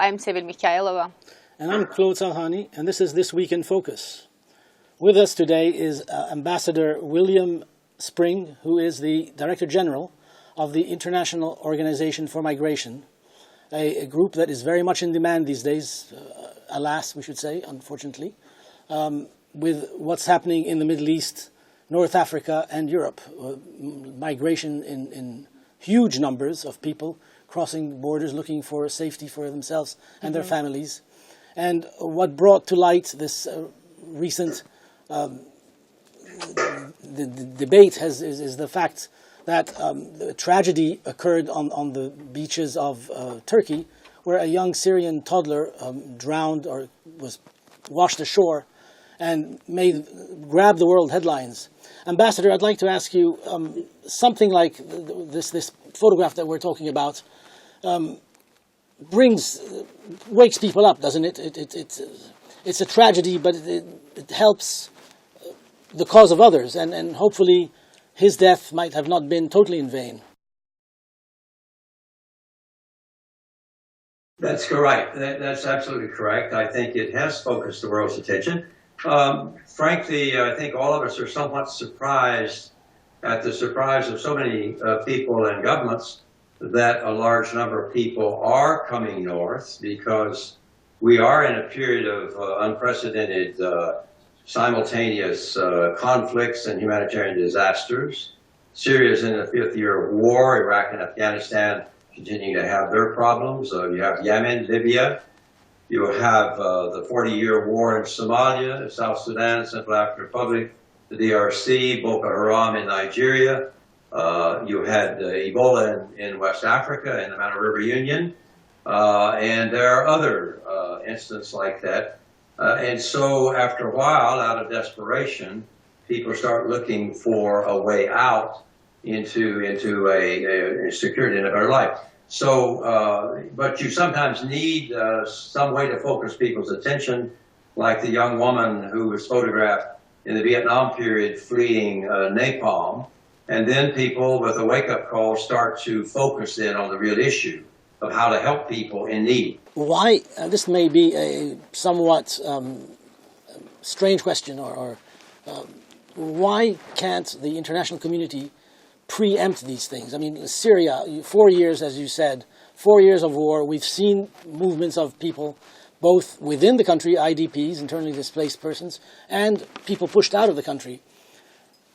I'm Sevil Mikhailova. And I'm Claude Salhani, and this is This Week in Focus. With us today is Ambassador William Spring, who is the Director General of the International Organization for Migration, a group that is very much in demand these days, alas, we should say, unfortunately, with what's happening in the Middle East, North Africa, and Europe. Migration in huge numbers of people crossing borders looking for safety for themselves and their families. And what brought to light this recent the debate is the fact that the tragedy occurred on the beaches of Turkey, where a young Syrian toddler drowned or was washed ashore and grabbed the world headlines. Ambassador, I'd like to ask you something like this photograph that we're talking about wakes people up, doesn't it? It's a tragedy, but it helps the cause of others, and hopefully his death might have not been totally in vain. That's correct. That's absolutely correct. I think it has focused the world's attention. Frankly, I think all of us are somewhat surprised at the surprise of so many people and governments that a large number of people are coming north, because we are in a period of unprecedented simultaneous conflicts and humanitarian disasters. Syria is in the 5th year of war. Iraq and Afghanistan continuing to have their problems. You have Yemen, Libya. You have the 40-year war in Somalia, South Sudan, Central African Republic, the DRC, Boko Haram in Nigeria. You had Ebola in West Africa in the Manu River Union. And there are other instances like that. And so after a while, out of desperation, people start looking for a way out into a security in a better life. So, but you sometimes need some way to focus people's attention, like the young woman who was photographed in the Vietnam period fleeing napalm. And then people with a wake-up call start to focus in on the real issue of how to help people in need. Why, this may be a somewhat strange question, or why can't the international community preempt these things? I mean, Syria, 4 years, as you said, 4 years of war. We've seen movements of people, both within the country, IDPs, internally displaced persons, and people pushed out of the country.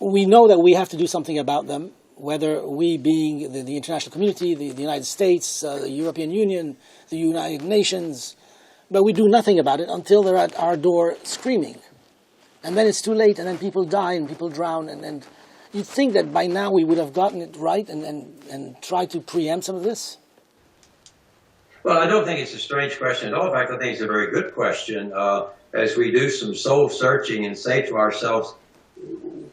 We know that we have to do something about them, whether we being the international community, the United States, the European Union, the United Nations, but we do nothing about it until they're at our door screaming. And then it's too late, and then people die and people drown, and you'd think that by now we would have gotten it right and tried to preempt some of this? Well, I don't think it's a strange question at all. In fact, I think it's a very good question. As we do some soul searching and say to ourselves,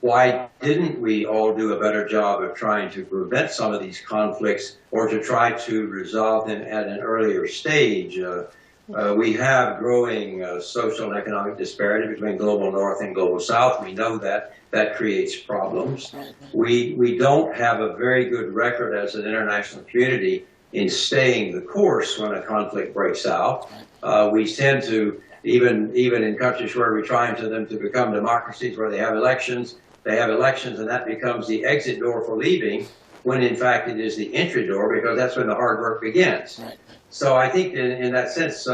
why didn't we all do a better job of trying to prevent some of these conflicts, or to try to resolve them at an earlier stage? We have growing social and economic disparity between global north and global south. We know that. That creates problems. We don't have a very good record as an international community in staying the course when a conflict breaks out. We tend to, even in countries where we're trying to them to become democracies, where they have elections, and that becomes the exit door for leaving, when in fact it is the entry door, because that's when the hard work begins. Right. So I think in that sense,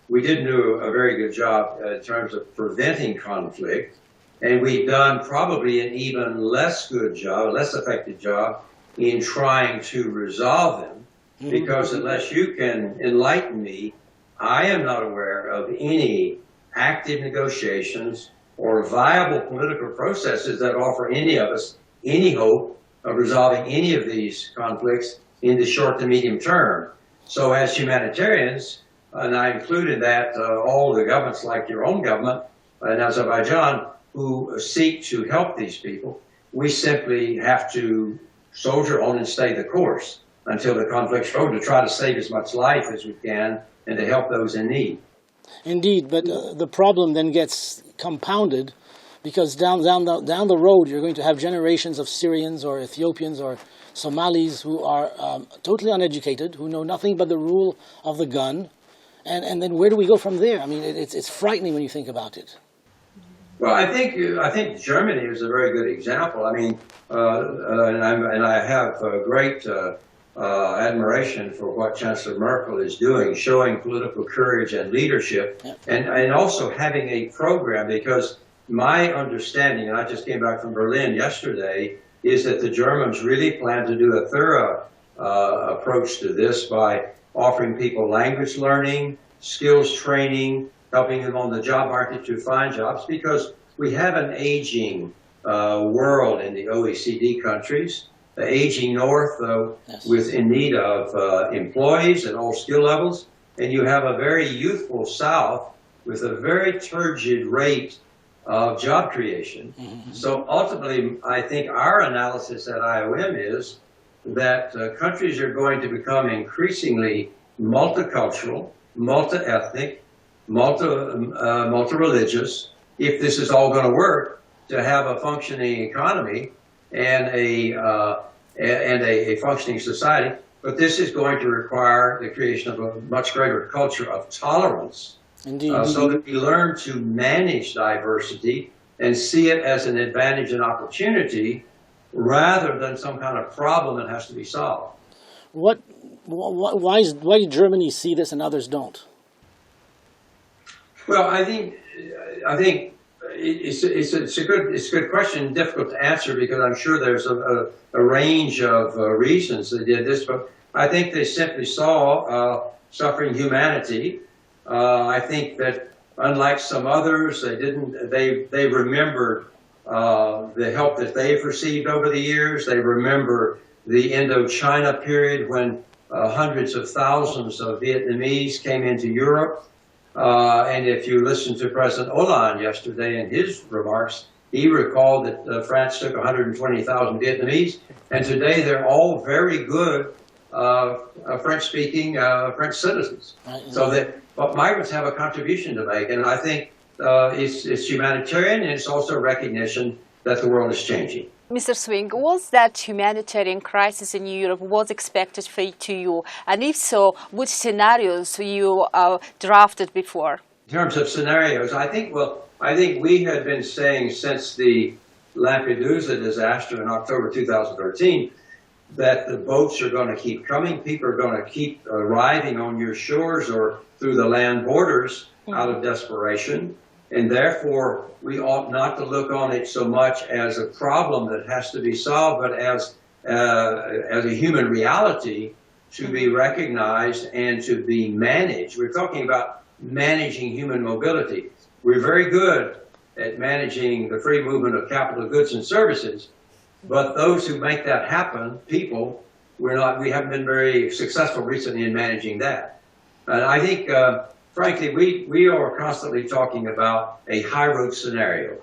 we didn't do a very good job in terms of preventing conflict, and we've done probably an even less good job, less effective job in trying to resolve them, because unless you can enlighten me, I am not aware of any active negotiations or viable political processes that offer any of us any hope of resolving any of these conflicts in the short to medium term. So as humanitarians, and I include in that all the governments like your own government in Azerbaijan who seek to help these people, we simply have to soldier on and stay the course until the conflict's over, to try to save as much life as we can and to help those in need. Indeed, but the problem then gets compounded, because down the road you're going to have generations of Syrians or Ethiopians or Somalis who are totally uneducated, who know nothing but the rule of the gun, And then where do we go from there? I mean, it's frightening when you think about it. Well, I think Germany is a very good example. I mean, and I have great admiration for what Chancellor Merkel is doing, showing political courage and leadership, Yep. and also having a program. Because my understanding, and I just came back from Berlin yesterday, is that the Germans really plan to do a thorough approach to this by offering people language learning, skills training, helping them on the job market to find jobs, because we have an aging world in the OECD countries, the aging North Yes. with in need of employees at all skill levels, and you have a very youthful South with a very turgid rate of job creation. Mm-hmm. So ultimately, I think our analysis at IOM is that countries are going to become increasingly multicultural, multi-ethnic, multi-religious, if this is all going to work, to have a functioning economy and a functioning society. But this is going to require the creation of a much greater culture of tolerance. Indeed. So that we learn to manage diversity and see it as an advantage and opportunity rather than some kind of problem that has to be solved. Why do Germany see this and others don't? Well, I think it's a good question, difficult to answer, because I'm sure there's a range of reasons they did this, but I think they simply saw suffering humanity. I think that unlike some others, they remembered the help that they've received over the years. They remember the Indochina period when hundreds of thousands of Vietnamese came into Europe. And if you listen to President Hollande yesterday in his remarks, he recalled that France took 120,000 Vietnamese, and today they're all very good French-speaking French citizens. So that but migrants have a contribution to make, and I think it's humanitarian, and it's also recognition that the world is changing. Mr. Swing, was that humanitarian crisis in Europe was expected to you? And if so, which scenarios you drafted before? In terms of scenarios, I think we had been saying since the Lampedusa disaster in October 2013 that the boats are going to keep coming, people are going to keep arriving on your shores or through the land borders out of desperation. And therefore, we ought not to look on it so much as a problem that has to be solved, but as a human reality to be recognized and to be managed. We're talking about managing human mobility. We're very good at managing the free movement of capital, goods, and services, but those who make that happen, people, we haven't been very successful recently in managing that. And I think, frankly, we are constantly talking about a high road scenario.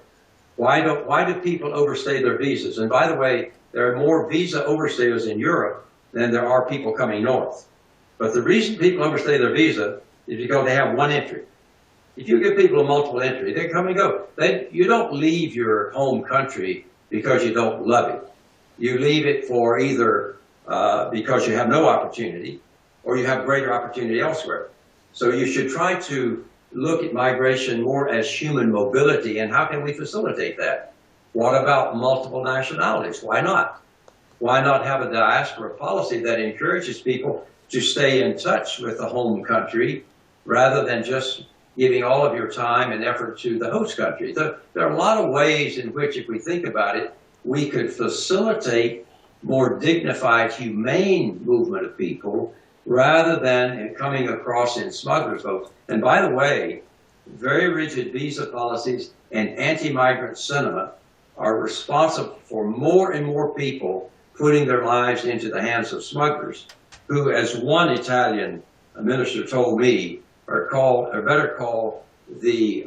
Why do people overstay their visas? And by the way, there are more visa overstayers in Europe than there are people coming north. But the reason people overstay their visa is because they have one entry. If you give people a multiple entry, they come and go. You don't leave your home country because you don't love it. You leave it for either because you have no opportunity or you have greater opportunity elsewhere. So you should try to look at migration more as human mobility, and how can we facilitate that? What about multiple nationalities? Why not? Why not have a diaspora policy that encourages people to stay in touch with the home country rather than just giving all of your time and effort to the host country? There are a lot of ways in which, if we think about it, we could facilitate more dignified, humane movement of people rather than coming across in smugglers' boats. And by the way, very rigid visa policies and anti-migrant sentiment are responsible for more and more people putting their lives into the hands of smugglers, who, as one Italian minister told me, are better called the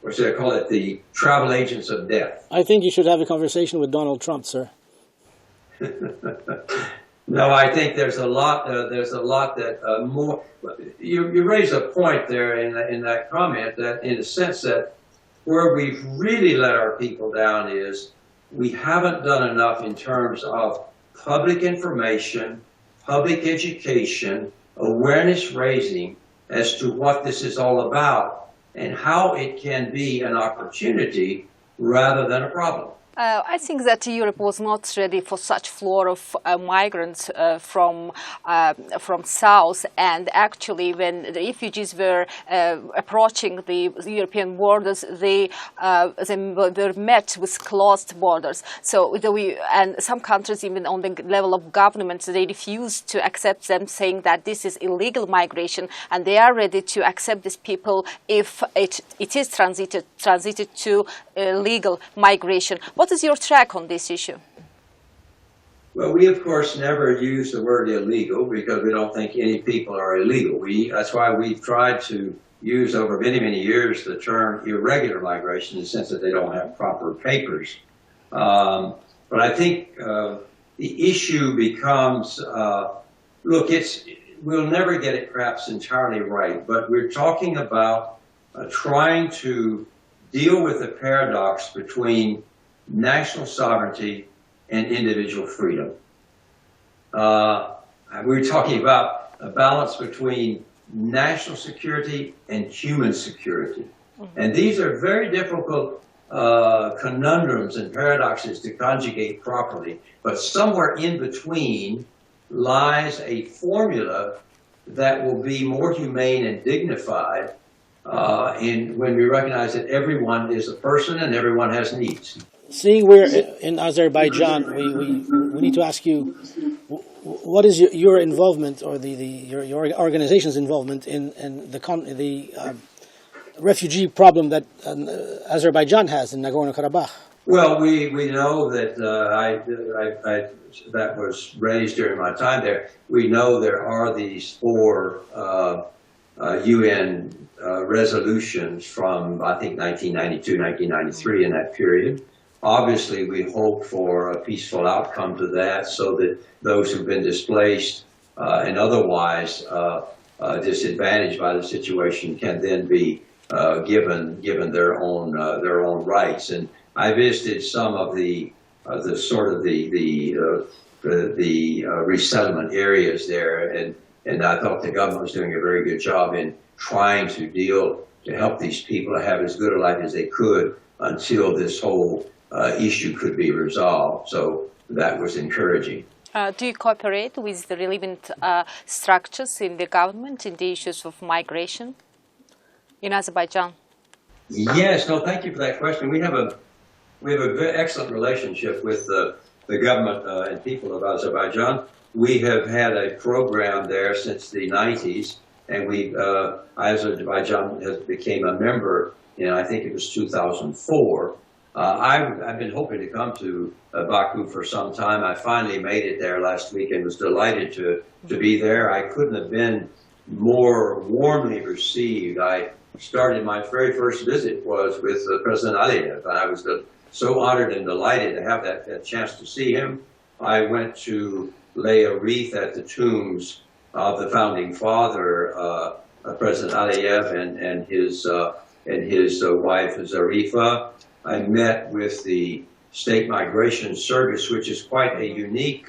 what should I call it, the travel agents of death. I think you should have a conversation with Donald Trump, sir. No, I think there's a lot that more. You raise a point there in that comment, that in a sense that where we've really let our people down is we haven't done enough in terms of public information, public education awareness raising as to what this is all about and how it can be an opportunity rather than a problem. I think that Europe was not ready for such flow of migrants from south, and actually when the refugees were approaching the European borders, they were met with closed borders. So and some countries, even on the level of government, they refused to accept them, saying that this is illegal migration, and they are ready to accept these people if it is transited to legal migration. What is your track on this issue? Well, we of course never use the word illegal because we don't think any people are illegal. That's why we've tried to use over many, many years the term irregular migration in the sense that they don't have proper papers. But I think the issue becomes, look, we'll never get it perhaps entirely right, but we're talking about trying to deal with the paradox between national sovereignty and individual freedom. We're talking about a balance between national security and human security. And these are very difficult conundrums and paradoxes to conjugate properly, but somewhere in between lies a formula that will be more humane and dignified when we recognize that everyone is a person and everyone has needs. Seeing we're in Azerbaijan, we need to ask you, what is your involvement or your organization's involvement in the refugee problem that Azerbaijan has in Nagorno-Karabakh? Well, we know that that was raised during my time there. We know there are these 4 UN resolutions from, I think, 1992, 1993 in that period. Obviously, we hope for a peaceful outcome to that so that those who've been displaced and otherwise disadvantaged by the situation can then be given their own rights. And I visited some of the resettlement areas there, and I thought the government was doing a very good job in trying to help these people to have as good a life as they could until this whole issue could be resolved. So that was encouraging. Do you cooperate with the relevant structures in the government in the issues of migration in Azerbaijan? Yes, no, thank you for that question. We have a very excellent relationship with the government and people of Azerbaijan. We have had a program there since the 90s, and Azerbaijan became a member in, I think it was 2004. I've been hoping to come to Baku for some time. I finally made it there last week and was delighted to be there. I couldn't have been more warmly received. I started my very first visit was with President Aliyev, and I was so honored and delighted to have that chance to see him. I went to lay a wreath at the tombs of the founding father, President Aliyev, and his wife Zarifa. I met with the State Migration Service, which is quite a unique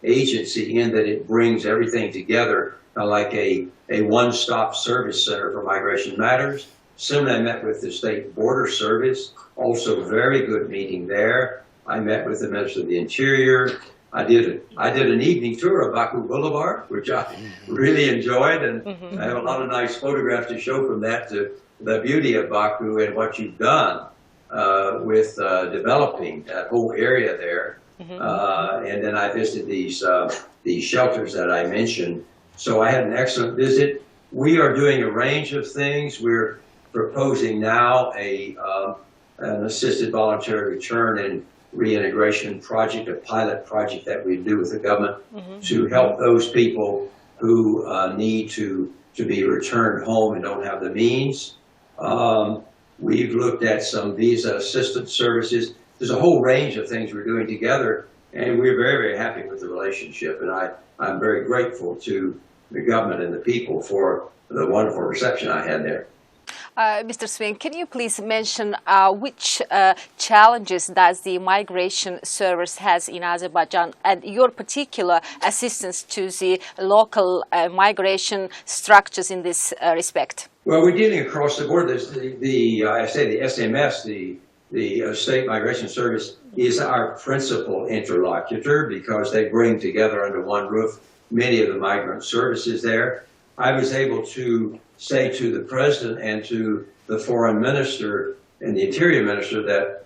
agency in that it brings everything together like a one-stop service center for migration matters. Similarly, I met with the State Border Service, also very good meeting there. I met with the Minister of the Interior. I did an evening tour of Baku Boulevard, which I really enjoyed, and I have a lot of nice photographs to show from that to the beauty of Baku and what you've done with developing that whole area there. And then I visited these shelters that I mentioned. So I had an excellent visit. We are doing a range of things. We're proposing now an assisted voluntary return and reintegration project, a pilot project that we do with the government to help those people who need to be returned home and don't have the means. We've looked at some visa assistance services. There's a whole range of things we're doing together, and we're very, very happy with the relationship. And I'm very grateful to the government and the people for the wonderful reception I had there. Mr. Swing, can you please mention which challenges does the migration service has in Azerbaijan and your particular assistance to the local migration structures in this respect? Well, we're dealing across the board. There's I say the SMS, the State Migration Service, is our principal interlocutor because they bring together under one roof many of the migrant services there. I was able to say to the president and to the foreign minister and the interior minister that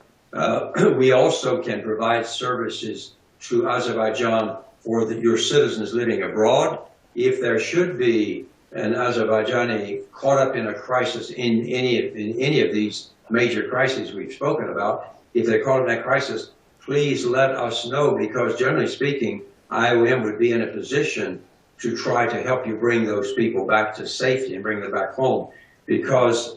we also can provide services to Azerbaijan for your citizens living abroad. If there should be an Azerbaijani caught up in a crisis in any of these major crises we've spoken about, if they're caught in that crisis, please let us know, because generally speaking, IOM would be in a position to try to help you bring those people back to safety and bring them back home. Because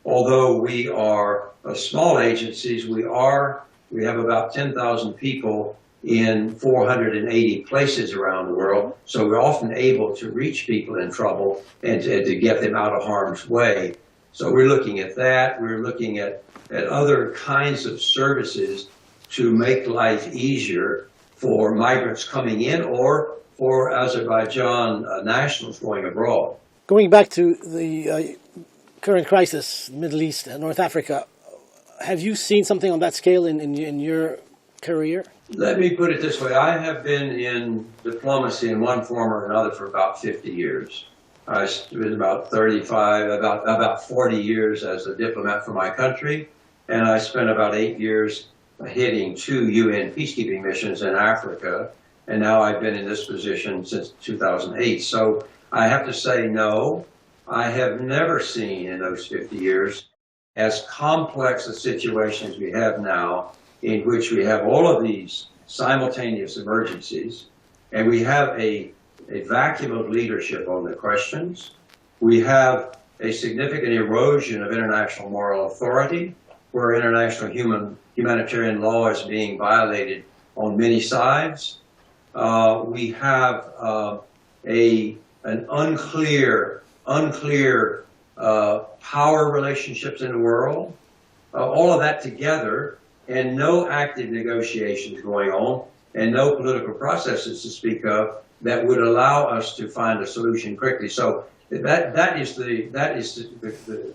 although we are small agencies, we have about 10,000 people in 480 places around the world. So we're often able to reach people in trouble and to get them out of harm's way. So we're looking at that. We're looking at other kinds of services to make life easier for migrants coming in or for Azerbaijan nationals going abroad. Going back to the current crisis, Middle East, North Africa, have you seen something on that scale in your career? Let me put it this way. I have been in diplomacy in one form or another for about 50 years. I spent about 40 years as a diplomat for my country, and I spent about 8 years heading 2 UN peacekeeping missions in Africa, and now I've been in this position since 2008. So I have to say no, I have never seen in those 50 years as complex a situation as we have now, in which we have all of these simultaneous emergencies, and we have a vacuum of leadership on the questions. We have a significant erosion of international moral authority, where international humanitarian law is being violated on many sides. We have an unclear power relationships in the world. All of that together, and no active negotiations going on, and no political processes to speak of that would allow us to find a solution quickly. So that is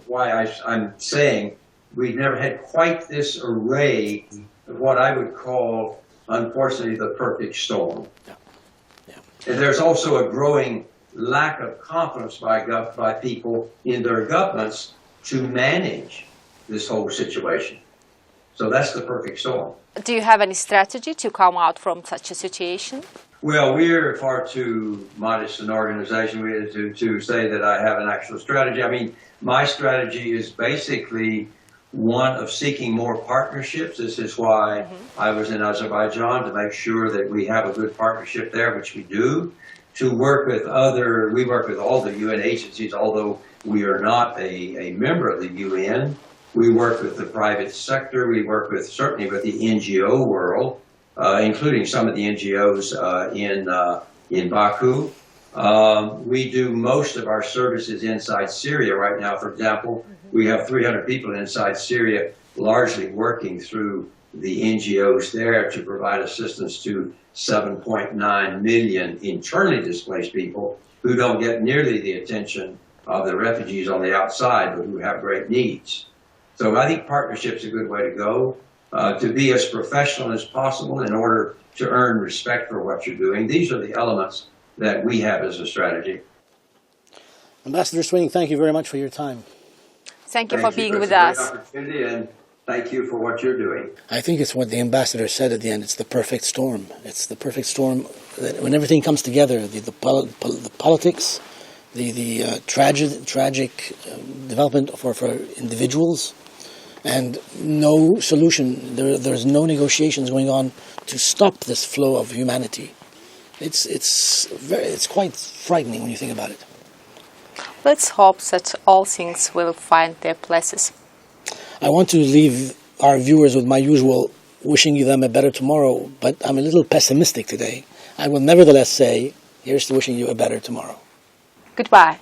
why I'm saying we've never had quite this array of what I would call, unfortunately, the perfect storm. Yeah. Yeah. And there's also a growing lack of confidence by people in their governments to manage this whole situation. So that's the perfect storm. Do you have any strategy to come out from such a situation? Well, we're far too modest an organization to say that I have an actual strategy. I mean, my strategy is basically one of seeking more partnerships. This is why I was in Azerbaijan, to make sure that we have a good partnership there, which we do. We work with all the UN agencies, although we are not a member of the UN. We work with the private sector. We work certainly with the NGO world, including some of the NGOs in Baku. We do most of our services inside Syria right now. For example, we have 300 people inside Syria, largely working through the NGOs there to provide assistance to 7.9 million internally displaced people who don't get nearly the attention of the refugees on the outside, but who have great needs. So I think partnership's a good way to go, to be as professional as possible in order to earn respect for what you're doing. These are the elements that we have as a strategy. Ambassador Swing, thank you very much for your time. Thank you for being with us. And thank you for what you're doing. I think it's what the ambassador said at the end. It's the perfect storm. It's the perfect storm that when everything comes together, the politics, the tragic development for individuals, and no solution. There's no negotiations going on to stop this flow of humanity. It's quite frightening when you think about it. Let's hope that all things will find their places. I want to leave our viewers with my usual wishing them a better tomorrow, but I'm a little pessimistic today. I will nevertheless say, here's to wishing you a better tomorrow. Goodbye.